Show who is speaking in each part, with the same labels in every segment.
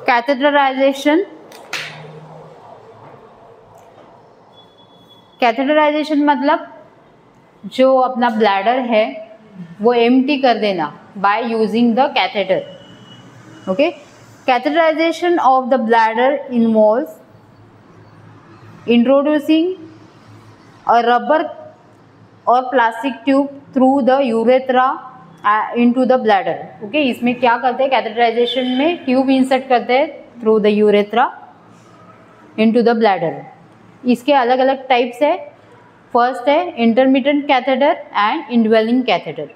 Speaker 1: Catheterization, catheterization मतलब जो अपना ब्लैडर है वो एम्प्टी कर देना by using the catheter. Okay, catheterization of the bladder involves introducing a rubber और plastic tube through the urethra into the bladder. Okay, इसमें क्या करते हैं, कैथेटराइजेशन में ट्यूब इंसर्ट करते हैं through the urethra into the bladder. इसके अलग अलग टाइप्स है. फर्स्ट है intermittent catheter and indwelling catheter.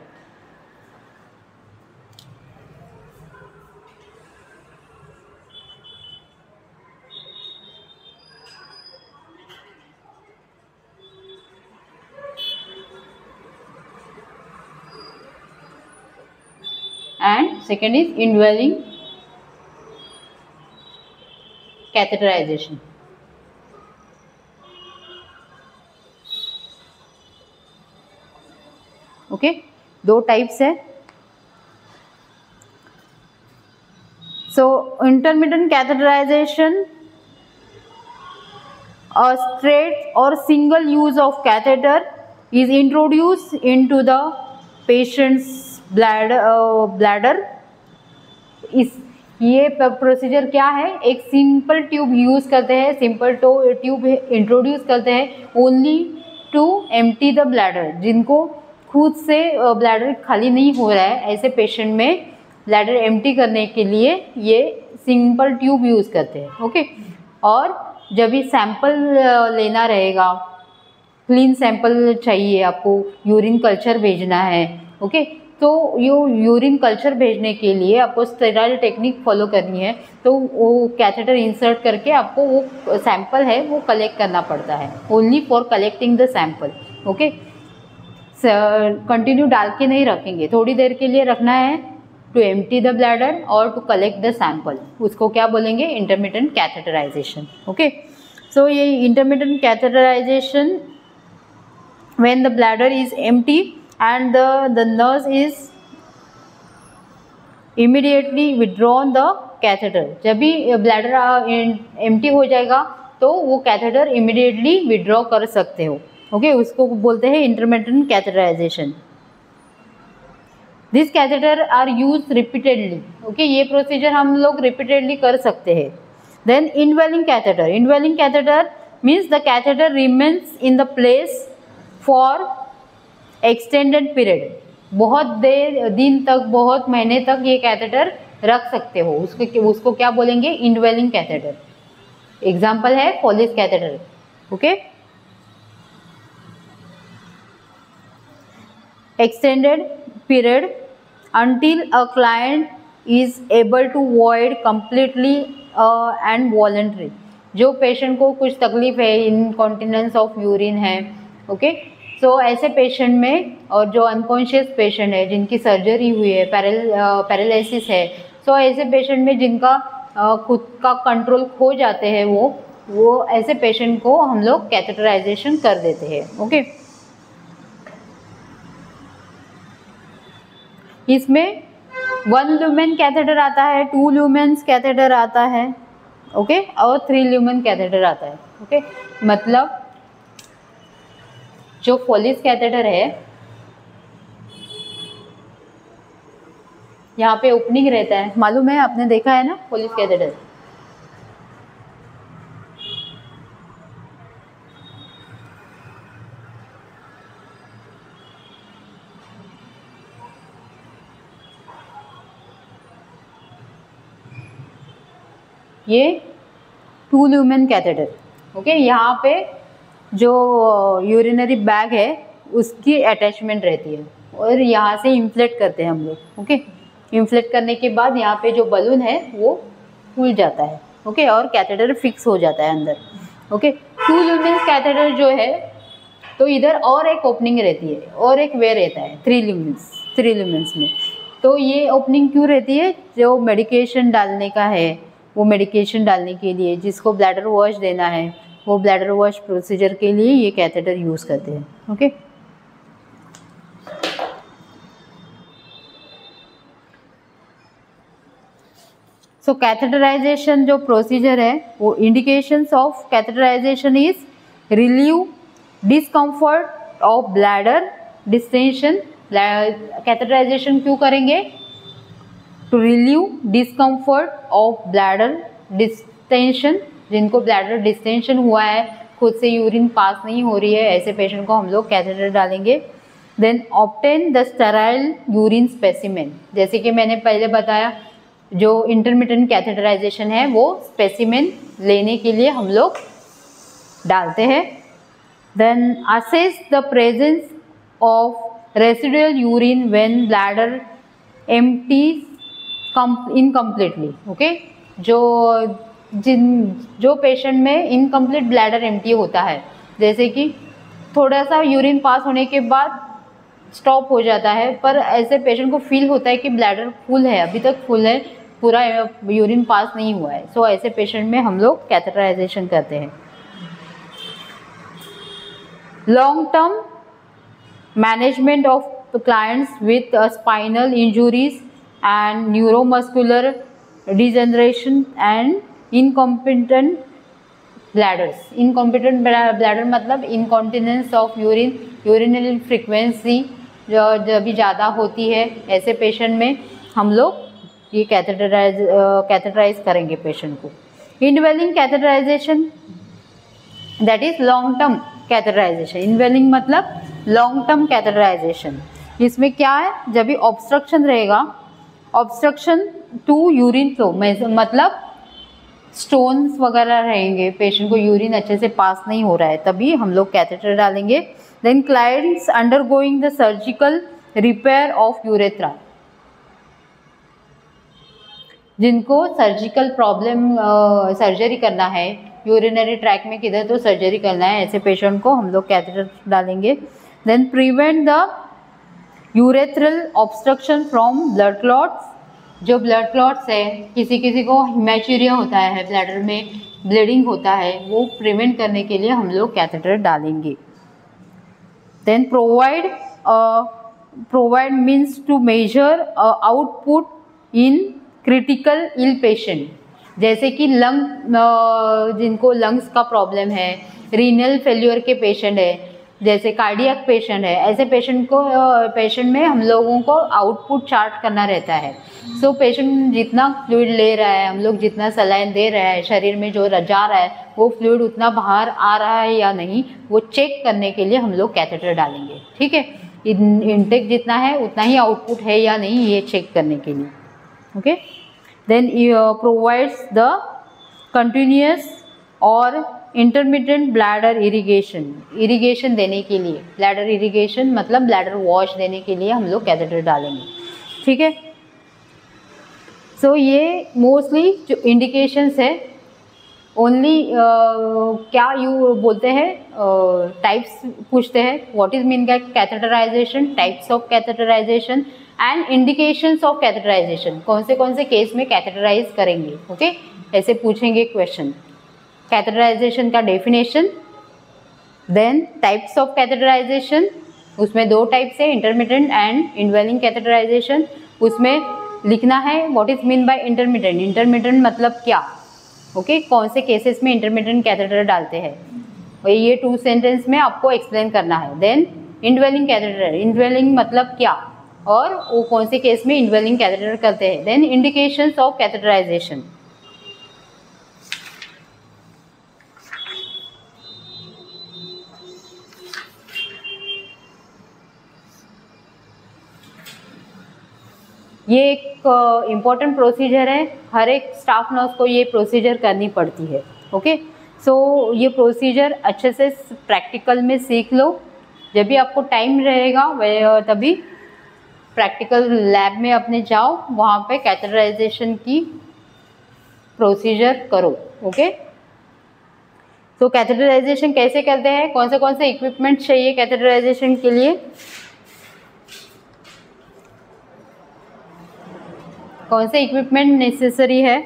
Speaker 1: And second is indwelling catheterization. Okay, दो टाइप्स है. So intermittent catheterization, a straight or single use of catheter is introduced into the patient's bladder. इस ये procedure क्या है, एक simple tube use करते हैं, simple tube introduce करते हैं only to empty the bladder. जिनको खुद से ब्लैडर खाली नहीं हो रहा है, ऐसे पेशेंट में ब्लैडर एम्प्टी करने के लिए ये सिंपल ट्यूब यूज करते हैं. ओके, और जब भी सैंपल लेना रहेगा, क्लीन सैंपल चाहिए आपको, यूरिन कल्चर भेजना है. ओके, तो यूरिन कल्चर भेजने के लिए आपको स्टेराइल टेक्निक फॉलो करनी है. तो वो कैथेटर इंसर्ट करके आपको वो सैंपल है वो कलेक्ट करना पड़ता है, only for collecting the sample. Okay, continue डाल के नहीं रखेंगे, थोड़ी देर के लिए रखना है टू एम्प्टी द ब्लैडर और टू कलेक्ट द सैंपल. उसको क्या बोलेंगे, इंटरमिटेंट कैथेटराइजेशन. ओके, सो ये intermittent catheterization when the bladder is empty and the nurse is immediately withdrawn the catheter. जब भी ब्लैडर एम्प्टी हो जाएगा तो वो कैथेटर इमीडिएटली विड्रॉ कर सकते हो. ओके, उसको बोलते हैं intermittent catheterization. This catheter are use repeatedly. Okay, ये प्रोसीजर हम लोग रिपीटेडली कर सकते हैं. Then indwelling catheter. Indwelling catheter means the catheter remains in the place for extended period. बहुत देर दिन तक, बहुत महीने तक ये कैथेटर रख सकते हो. उसको क्या बोलेंगे, इनवेलिंग कैथेटर. एग्जाम्पल है Foley's catheter. Okay, extended period until a client is able to void completely and voluntary. जो पेशेंट को कुछ तकलीफ है, इनकॉन्टिनेंस ऑफ यूरिन है. ओके, सो ऐसे पेशेंट में, और जो अनकॉन्शियस पेशेंट है, जिनकी सर्जरी हुई है, पैरालिसिस है, सो ऐसे पेशेंट में जिनका खुद का कंट्रोल खो जाते हैं, वो ऐसे पेशेंट को हम लोग कैथेटराइजेशन कर देते हैं. ओके, इसमें 1 ल्यूमेन कैथेटर आता है, 2 ल्यूमेन्स कैथेटर आता है. ओके, और 3 ल्यूमेन कैथेटर आता है. ओके, मतलब जो फोलिस कैथेटर है, यहाँ पे ओपनिंग रहता है, मालूम है, आपने देखा है ना फोलिस कैथेटर. ये 2 ल्यूमेन कैथेटर. ओके, यहाँ पे जो यूरिनरी बैग है उसकी अटैचमेंट रहती है और यहाँ से इन्फ्लेट करते हैं हम लोग. ओके, इन्फ्लेट करने के बाद यहाँ पे जो बलून है वो फूल जाता है. ओके, और कैथेटर फिक्स हो जाता है अंदर. ओके, 2 ल्यूमेन कैथेटर जो है, तो इधर और एक ओपनिंग रहती है और एक वे रहता है 3 ल्यूमेन्स में. तो ये ओपनिंग क्यों रहती है, जो मेडिकेशन डालने का है, वो मेडिकेशन डालने के लिए, जिसको ब्लैडर वॉश देना है, वो ब्लैडर वॉश प्रोसीजर के लिए ये कैथेटर यूज़ करते हैं. ओके, सो कैथेटराइजेशन जो प्रोसीजर है वो indications of catheterization is relieve discomfort of bladder distension. Catheterization क्यों करेंगे? To relieve discomfort of bladder distension, जिनको ब्लैडर डिस्टेंशन हुआ है, खुद से यूरिन पास नहीं हो रही है, ऐसे पेशेंट को हम लोग कैथेटर डालेंगे। Then obtain the sterile urine specimen, जैसे कि मैंने पहले बताया जो इंटरमिटेंट कैथेटराइजेशन है वो स्पेसिमेन लेने के लिए हम लोग डालते हैं। Then assess the presence of residual urine when bladder empty incompletely. Okay, जो पेशेंट में इनकम्प्लीट ब्लैडर एम्प्टी होता है, जैसे कि थोड़ा सा यूरिन पास होने के बाद स्टॉप हो जाता है, पर ऐसे पेशेंट को फील होता है कि ब्लैडर फुल है, अभी तक फुल है, पूरा यूरिन पास नहीं हुआ है। सो ऐसे पेशेंट में हम लोग कैथेटराइजेशन करते हैं। Long term management of clients with spinal injuries and neuromuscular degeneration and incompetent bladders। incompetent bladder मतलब incontinence of urine, urinary frequency जो भी ज़्यादा होती है, ऐसे पेशेंट में हम लोग ये कैथेटराइज करेंगे पेशेंट को। Indwelling catheterization that is long term catheterization. Indwelling मतलब लॉन्ग टर्म कैथेटराइजेशन। इसमें क्या है, जब भी ऑब्स्ट्रक्शन रहेगा, ऑब्स्ट्रक्शन टू यूरिन फ्लो मतलब स्टोन्स वगैरह रहेंगे, पेशेंट को यूरिन अच्छे से पास नहीं हो रहा है, तभी हम लोग कैथेटर डालेंगे। Then clients undergoing the surgical repair of urethra, जिनको सर्जिकल प्रॉब्लम सर्जरी करना है, यूरिनरी ट्रैक में किधर तो सर्जरी करना है, ऐसे पेशेंट को हम लोग कैथेटर डालेंगे। Then prevent the urethral obstruction from blood clots, जो ब्लड क्लॉट्स है, किसी किसी को हिमैचुरिया होता है, ब्लैडर में ब्लीडिंग होता है, वो प्रिवेंट करने के लिए हम लोग कैथेटर डालेंगे। Then provide means to measure output in critical ill patient, जैसे कि जिनको लंग्स का प्रॉब्लम है, रीनल फेल्योर के पेशेंट है, जैसे कार्डियक पेशेंट है, ऐसे पेशेंट में हम लोगों को आउटपुट चार्ट करना रहता है। सो पेशेंट जितना फ्लूइड ले रहा है, हम लोग जितना सलाइन दे रहा है, शरीर में जो जा रहा है, वो फ्लूइड उतना बाहर आ रहा है या नहीं, वो चेक करने के लिए हम लोग कैथेटर डालेंगे। ठीक है, इनटेक जितना है उतना ही आउटपुट है या नहीं, ये चेक करने के लिए। Okay, then provides the continuous और इंटरमिटेंट ब्लैडर इरिगेशन देने के लिए, ब्लैडर इरिगेशन मतलब ब्लैडर वॉश देने के लिए हम लोग कैथेटर डालेंगे। ठीक है, सो ये मोस्टली जो इंडिकेशंस है, ओनली क्या यू बोलते हैं, टाइप्स पूछते हैं, what is mean by catheterization, types of catheterization and indications of catheterization, कौन से केस में कैथेटराइज करेंगे। ओके, ऐसे पूछेंगे क्वेश्चन। कैथेटराइजेशन का definition, then types of catheterization, उसमें दो टाइप्स है, इंटरमिटेंट एंड इनवेलिंग कैथेटराइजेशन। उसमें लिखना है what is mean bye intermittent, intermittent मतलब क्या। ओके, कौन से केसेस में इंटरमिटेंट कैथेटर डालते हैं, और ये 2 सेंटेंस में आपको एक्सप्लेन करना है। देन इनवेलिंग कैथेटर, इनवेलिंग मतलब क्या और वो कौन से केस में इनवेलिंग कैथेटर करते हैं। देन इंडिकेशंस ऑफ कैथेटराइजेशन, ये एक इम्पॉर्टेंट प्रोसीजर है, हर एक स्टाफ नर्स को ये प्रोसीजर करनी पड़ती है। ओके, सो ये प्रोसीजर अच्छे से प्रैक्टिकल में सीख लो, जब भी आपको टाइम रहेगा तभी प्रैक्टिकल लैब में अपने जाओ, वहाँ पे कैथेटराइजेशन की प्रोसीजर करो। ओके, तो कैथेटराइजेशन कैसे करते हैं, कौन से इक्विपमेंट चाहिए कैथेटराइजेशन के लिए, कौन से इक्विपमेंट नेसेसरी है।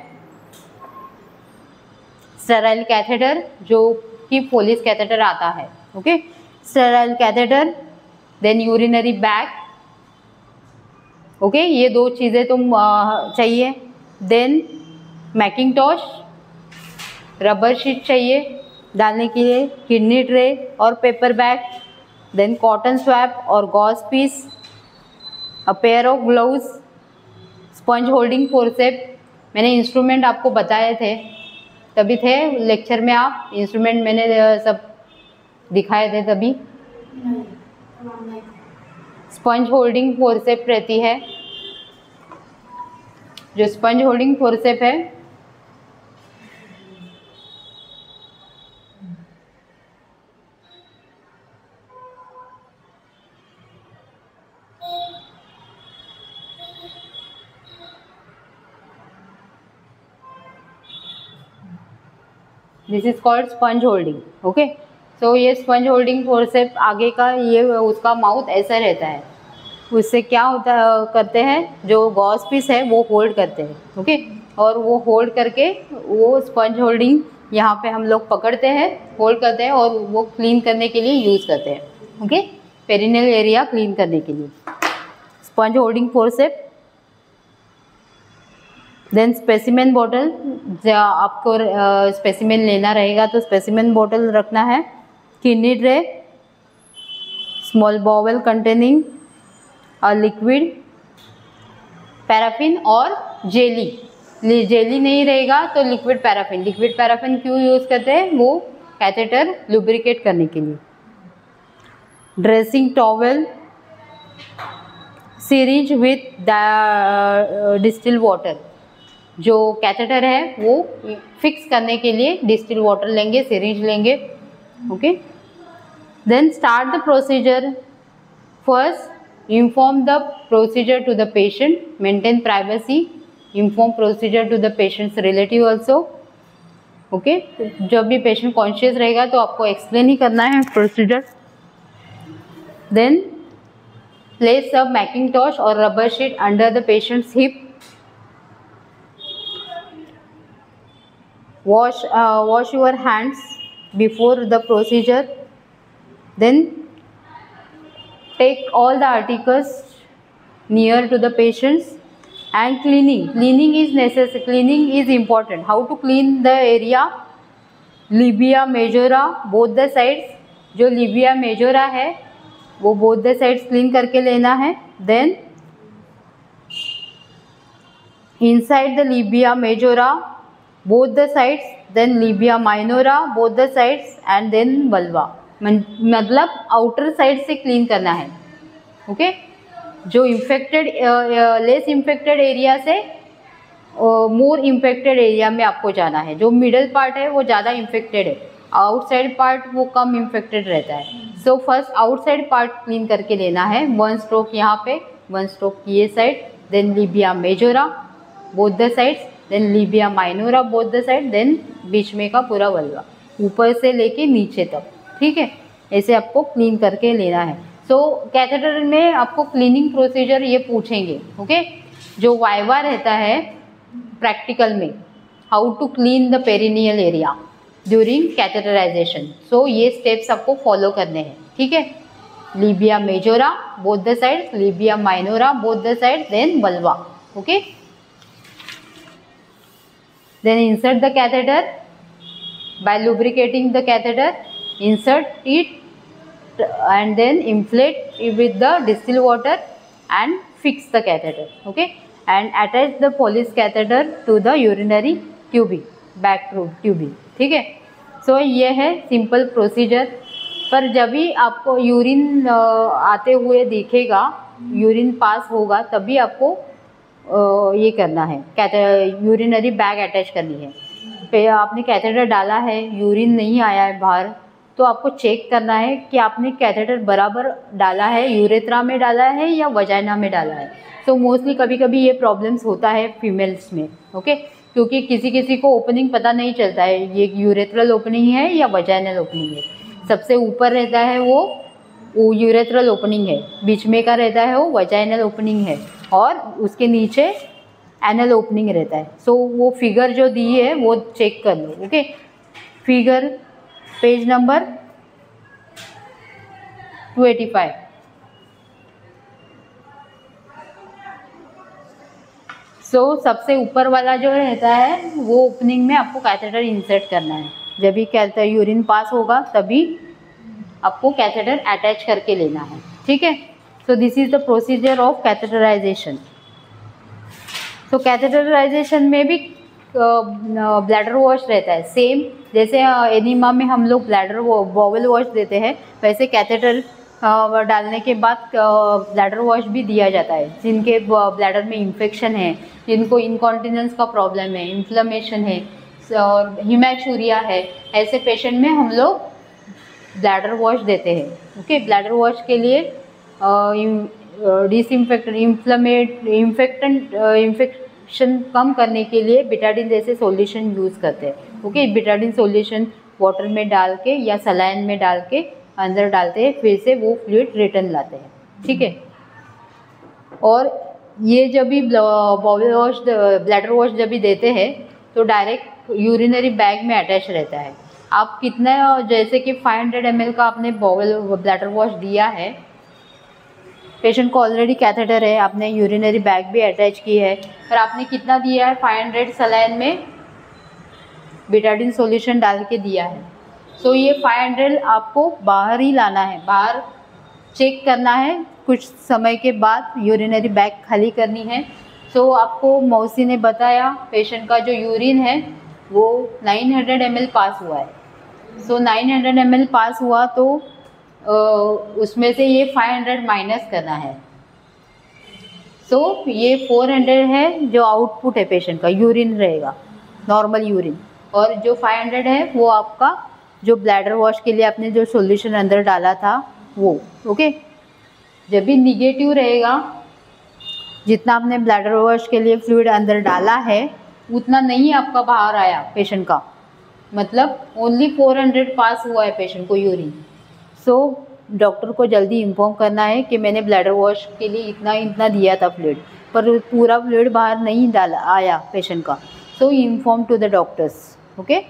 Speaker 1: स्टेराइल कैथेटर, जो कि पोलिस कैथेटर आता है। Okay, sterile catheter, then urinary bag. Okay, ये 2 चीज़ें तुम चाहिए। देन मैकिंटॉश, रबर शीट चाहिए डालने के लिए, किडनी ट्रे और paper bag, then cotton swab और gauze piece, a pair of gloves, sponge holding forcep. मैंने इंस्ट्रूमेंट आपको बताए थे, तभी थे लेक्चर में, आप इंस्ट्रूमेंट मैंने सब दिखाए थे तभी। स्पंज होल्डिंग फोर्सेप रहती है, जो स्पंज होल्डिंग फोर्सेप है this is called sponge holding. Okay, so ये स्पंज होल्डिंग फोर्सेप आगे का ये उसका माउथ ऐसा रहता है, उससे क्या होता करते हैं, जो गॉज पीस है वो होल्ड करते हैं। ओके, और वो होल्ड करके वो स्पंज होल्डिंग यहाँ पे हम लोग पकड़ते हैं, होल्ड करते हैं और वो क्लीन करने के लिए यूज़ करते हैं। ओके, पेरिनियल एरिया क्लीन करने के लिए sponge holding forcep. Then specimen bottle, आपको स्पेसिमेन लेना रहेगा तो स्पेसिमेन बॉटल रखना है। Kidney tray, small bowel containing liquid, paraffin और जेली। जेली नहीं रहेगा तो लिक्विड पैराफिन। लिक्विड पैराफिन क्यों यूज़ करते हैं, वो कैथेटर लुब्रिकेट करने के लिए। Dressing towel, syringe with distil water, जो कैथेटर है वो फिक्स करने के लिए डिस्टिल वाटर लेंगे, सिरिंज लेंगे। Okay, then start the procedure. First, inform the procedure to the patient, maintain privacy, inform procedure to the patient's relative also. Okay, जब भी पेशेंट कॉन्शियस रहेगा तो आपको एक्सप्लेन ही करना है प्रोसीजर। देन प्लेस अ Macintosh और rubber sheet under the patients hip. wash your hands before the procedure. Then take all the articles near to the patients and cleaning is necessary, cleaning is important. How to clean the area? Labia majora both the sides, जो labia majora है वो both the sides clean करके लेना है। then inside the labia majora both the sides, then labia minora both the sides and then vulva, मतलब outer side से clean करना है। ओके, जो इन्फेक्टेड लेस इन्फेक्टेड एरिया से मोर इन्फेक्टेड एरिया में आपको जाना है। जो मिडल पार्ट है वो ज़्यादा इन्फेक्टेड है, आउटसाइड पार्ट वो कम इन्फेक्टेड रहता है। So first outside part clean करके लेना है, 1 स्ट्रोक यहाँ पे, 1 स्ट्रोक ये side, then labia majora both the sides, then labia minora both the side, then बीच में का पूरा वल्वा ऊपर से लेके नीचे तक। ठीक है, ऐसे आपको क्लीन करके लेना है। सो कैथेटर में आपको क्लीनिंग प्रोसीजर ये पूछेंगे। ओके, जो वाइवा रहता है प्रैक्टिकल में, how to clean the perineal area during catheterization. So ये स्टेप्स आपको फॉलो करने हैं। ठीक है, labia majora both the side, labia minora both the side, then vulva. Okay, then insert the catheter by lubricating the catheter, insert it and then inflate it with the distilled water and fix the catheter. Okay, and attach the Foley's catheter to the urinary tubing, back tubing. ठीक है, सो ये है simple procedure. पर जब भी आपको urine आते हुए दिखेगा, यूरिन पास होगा, तभी आपको ये करना है, यूरिनरी बैग अटैच करनी है। फिर आपने कैथेटर डाला है, यूरिन नहीं आया है बाहर, तो आपको चेक करना है कि आपने कैथेटर बराबर डाला है, यूरेथ्रा में डाला है या वजाइना में डाला है। तो मोस्टली कभी कभी ये प्रॉब्लम्स होता है फीमेल्स में। ओके, क्योंकि किसी किसी को ओपनिंग पता नहीं चलता है ये यूरेथ्रल ओपनिंग है या वजाइनल ओपनिंग है। सबसे ऊपर रहता है वो यूरेथ्रल ओपनिंग है, बीच में का रहता है वो वजाइनल ओपनिंग है, और उसके नीचे एनल ओपनिंग रहता है। सो वो फिगर जो दी है वो चेक कर लो। Okay, figure page number 285। सबसे ऊपर वाला जो रहता है वो ओपनिंग में आपको कैथेटर इंसर्ट करना है। जब भी कैथेटर यूरिन पास होगा तभी आपको कैथेटर अटैच करके लेना है, ठीक है। So this is the procedure of catheterization. So catheterization में भी ब्लैडर वॉश रहता है सेम, जैसे एनीमा में हम लोग ब्लैडर बॉवल वॉश देते हैं, वैसे कैथेटर डालने के बाद ब्लैडर वॉश भी दिया जाता है। जिनके ब्लैडर में इन्फेक्शन है, जिनको इनकॉन्टिनेंस का प्रॉब्लम है, इन्फ्लेमेशन है और हिमैचूरिया है, ऐसे पेशेंट में हम लोग ब्लैडर वॉश देते हैं। ओके, ब्लैडर वॉश के लिए डिसइंफेक्टेंट इन्फेक्शन कम करने के लिए बिटाडिन जैसे सॉल्यूशन यूज़ करते हैं। ओके, बिटाडिन सॉल्यूशन वाटर में डाल के या सलाइन में डाल के अंदर डालते हैं, फिर से वो फ्लूइड रिटर्न लाते हैं, ठीक है। और ये जब भी बॉवल वॉश ब्लैडर वॉश जब भी देते हैं तो डायरेक्ट यूरिनरी बैग में अटैच रहता है। आप कितना, जैसे कि 500 ml का आपने बॉवल ब्लैडर वॉश दिया है, पेशेंट को ऑलरेडी कैथेटर है, आपने यूरिनरी बैग भी अटैच की है, पर आपने कितना दिया है, 500 सलाइन में बिटाडिन सॉल्यूशन डाल के दिया है। सो ये 500 आपको बाहर ही लाना है, बाहर चेक करना है, कुछ समय के बाद यूरिनरी बैग खाली करनी है। सो आपको मौसी ने बताया पेशेंट का जो यूरिन है वो 900 ml पास हुआ है। सो 900 ml पास हुआ तो उसमें से ये 500 माइनस करना है। सो ये 400 है जो आउटपुट है पेशेंट का, यूरिन रहेगा नॉर्मल यूरिन, और जो 500 है वो आपका जो ब्लैडर वॉश के लिए आपने जो सॉल्यूशन अंदर डाला था वो। ओके, जब भी निगेटिव रहेगा, जितना आपने ब्लैडर वॉश के लिए फ्लूइड अंदर डाला है उतना नहीं आपका बाहर आया पेशेंट का, मतलब ओनली 400 पास हुआ है पेशेंट को यूरिन। सो डॉक्टर को जल्दी इन्फॉर्म करना है कि मैंने ब्लैडर वॉश के लिए इतना इतना दिया था फ्लूइड, पर पूरा फ्लूइड बाहर नहीं डाला आया पेशेंट का। So inform to the doctors. Okay,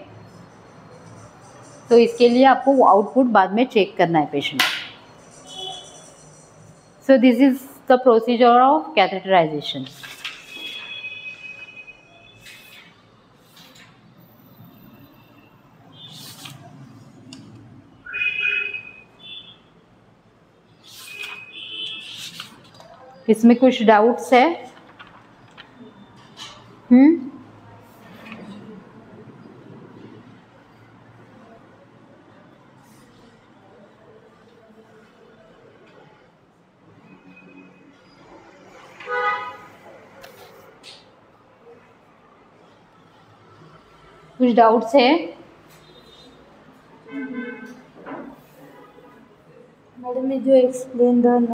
Speaker 1: तो इसके लिए आपको आउटपुट बाद में चेक करना है patient. So this is the procedure of catheterization. इसमें कुछ डाउट्स है? कुछ डाउट्स है?
Speaker 2: मैडम ने जो एक्सप्लेन